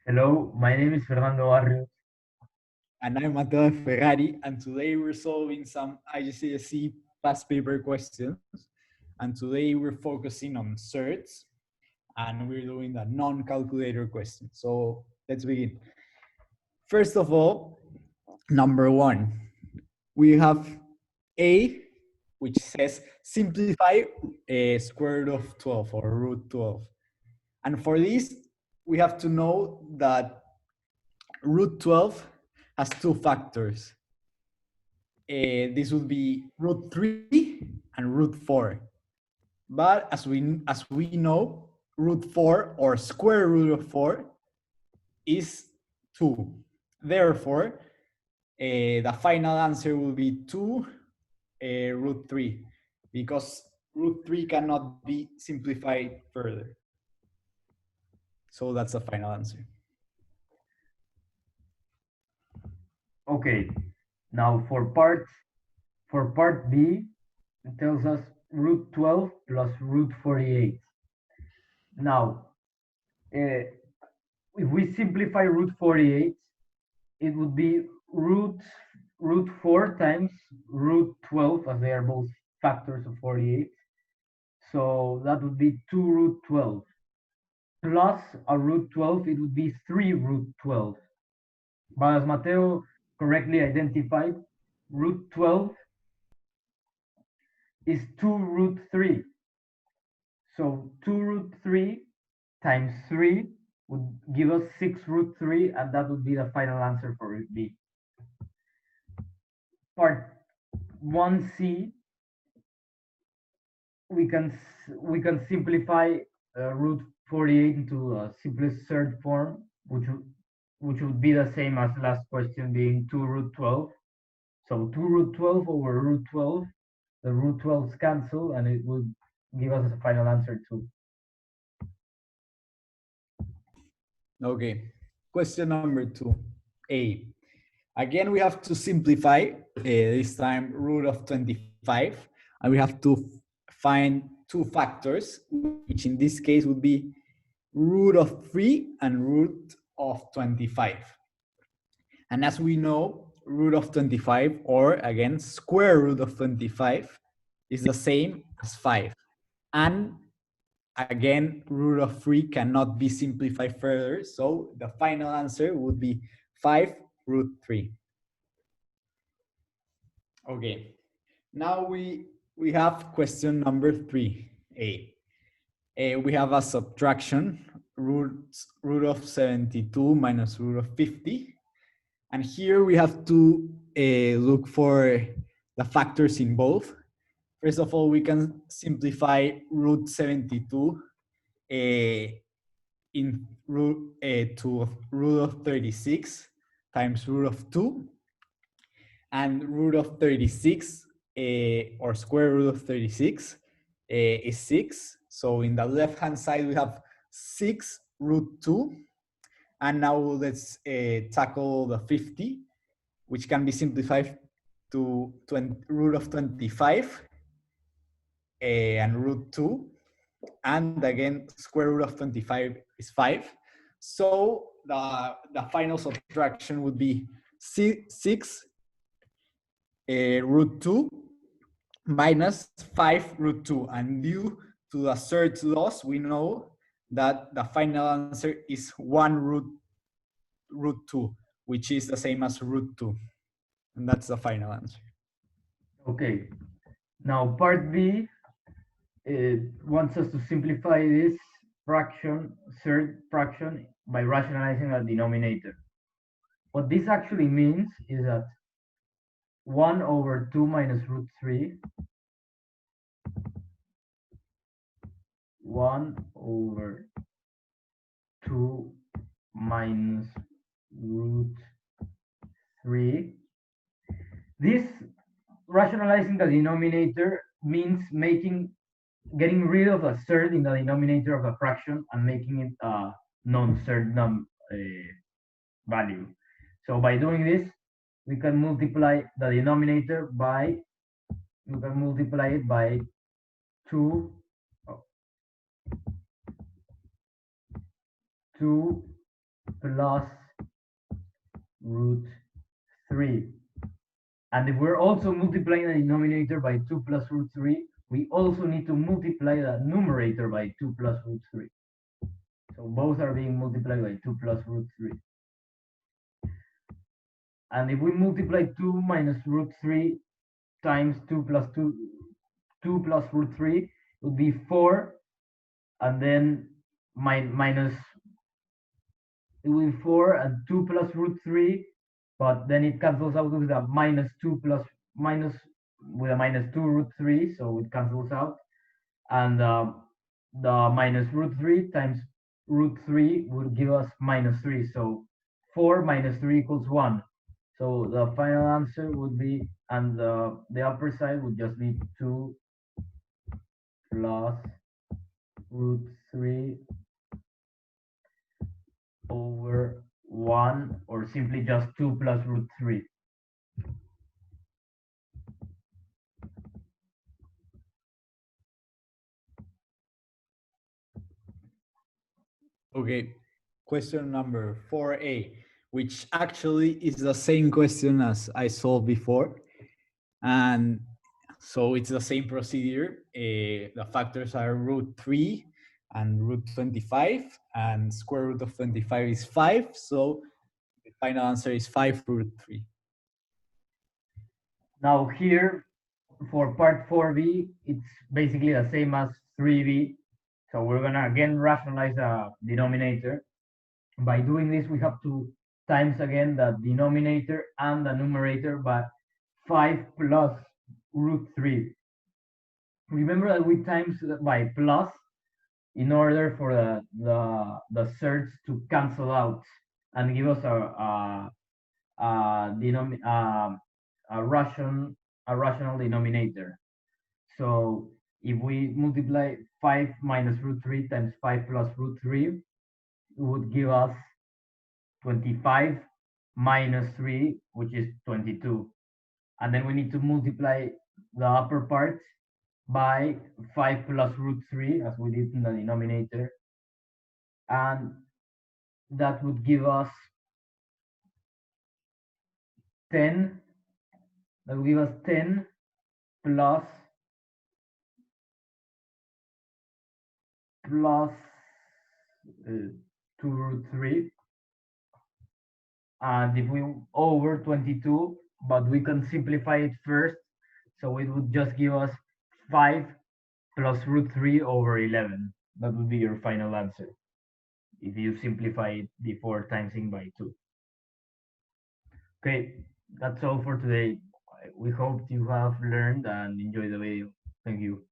Hello, my name is Fernando Barrios. And I'm Matteo Ferrari, and today we're solving some IGCSE past paper questions. And today we're focusing on surds, and we're doing the non-calculator question. So let's begin. First of all, number one, we have A, which says simplify a square root of 12 or root 12. And for this, we have to know that root 12 has two factors. This would be root 3 and root 4. But as we know, root 4 or square root of 4 is 2. Therefore, the final answer will be 2 root 3, because root 3 cannot be simplified further. So that's the final answer. Okay, now for part B, it tells us root 12 plus root 48. Now, if we simplify root 48, it would be root 4 times root 12, as they are both factors of 48. So that would be 2 root 12. Plus a root 12, it would be 3 root 12. But as Mateo correctly identified, root 12 is 2 root 3. So 2 root 3 times 3 would give us 6 root 3, and that would be the final answer for B. Part 1C, we can simplify root 48 into a simplest surd form, which would be the same as last question, being 2 root 12. So 2 root 12 over root 12, the root 12s cancel, and it would give us a final answer 2. Okay, question number 2A. Again, we have to simplify, this time root of 25, and we have to find two factors, which in this case would be root of 3 and root of 25. And as we know, root of 25, or again, square root of 25, is the same as 5. And again, root of 3 cannot be simplified further, so the final answer would be 5 root 3. Okay, now we have question number 3A. We have a subtraction, root of 72 minus root of 50. And here we have to look for the factors in both. First of all, we can simplify root 72 in to root of 36 times root of 2. And root of 36, or square root of 36, is 6. So in the left-hand side, we have 6 root 2. And now let's tackle the 50, which can be simplified to root of 25 and root 2. And again, square root of 25 is 5. So the final subtraction would be 6 root 2 minus 5 root 2. And due to the surd loss, we know that the final answer is 1 root 2, which is the same as root 2. And that's the final answer. Okay, now part B wants us to simplify this fraction, surd fraction, by rationalizing the denominator. What this actually means is that 1 over 2 minus root 3, 1 over 2 minus root 3. This rationalizing the denominator means getting rid of a surd in the denominator of a fraction and making it a non-surd value. So by doing this, we can multiply the denominator by, we can multiply it by 2, 2 plus root 3. And if we're also multiplying the denominator by 2 plus root 3, we also need to multiply the numerator by 2 plus root 3. So both are being multiplied by 2 plus root 3. And if we multiply 2 minus root 3 times 2 plus 2 plus root 3, it would be 4, and then minus, it will be 4 and 2 plus root 3, but then it cancels out with a minus 2 plus minus with a minus 2 root 3, so it cancels out. And the minus root 3 times root 3 would give us minus 3. So 4 minus 3 equals 1. So the final answer would be, and the upper side would just be 2 plus root 3 over 1, or simply just 2 plus root 3. Okay, question number 4A, which actually is the same question as I solved before. And so it's the same procedure. The factors are root 3 and root 25, and square root of 25 is 5. So the final answer is 5 root 3. Now here, for part 4b, it's basically the same as 3b. So we're gonna again rationalize the denominator. By doing this, we have to times again the denominator and the numerator by 5 plus root 3. Remember that we times by plus in order for the surds to cancel out and give us a rational denominator. So if we multiply 5 minus root 3 times 5 plus root 3, it would give us 25 minus 3, which is 22. And then we need to multiply the upper part by 5 plus root 3, as we did in the denominator. And that would give us 10. That would give us 10 plus 2 root 3. And if we over 22, but we can simplify it first, so it would just give us 5 plus root 3 over 11. That would be your final answer if you simplify it before timesing by 2. Okay, that's all for today. We hope you have learned and enjoyed the video. Thank you.